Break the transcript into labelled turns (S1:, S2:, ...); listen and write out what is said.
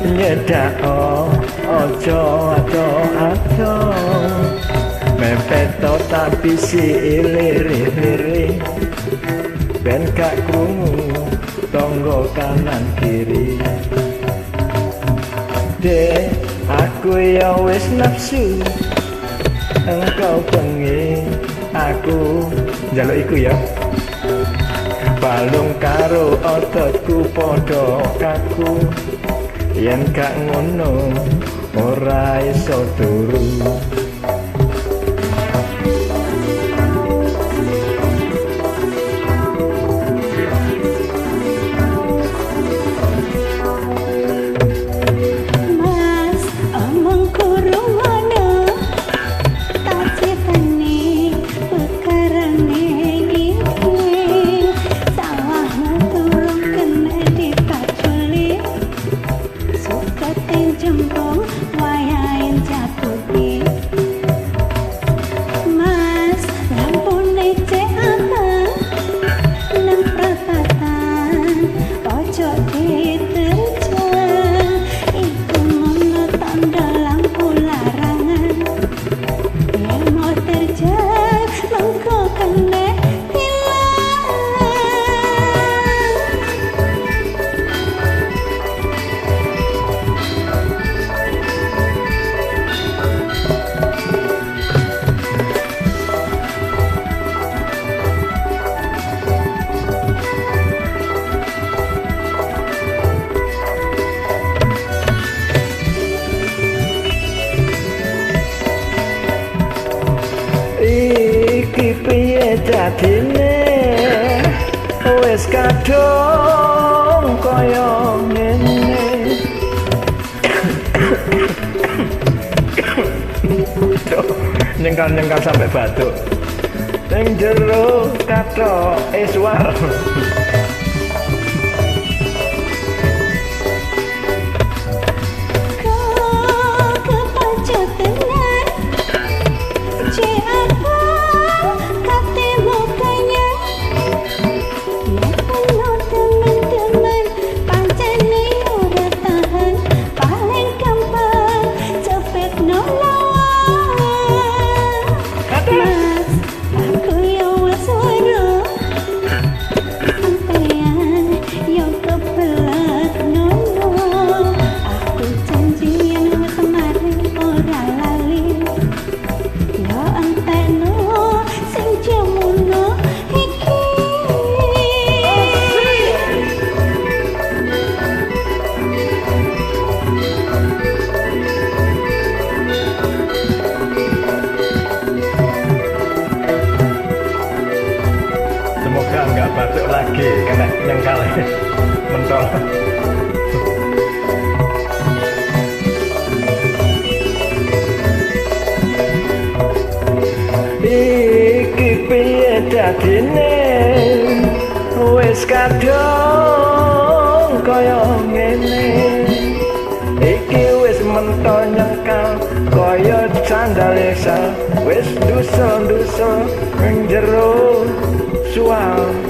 S1: nyedak ojo ado mepet tapi si ilir-ilir ben gak krungu tonggo kanan kiri de aku ya wis nafsu engkau bengi aku njaluk iku ya balung karo ototku padha kaku yen gak ngono ora iso turu iki piye dadine wis kadung kaya ngene nyengkal-nyengkal sampai batuk ning jero kathok iswar nggak batuk lagi kena nyengkal mentol iki piye dadine wis kadung kaya ngene iki wis mentol nyengkal kaya sandal eksal wis dusul-dusul ning jero suam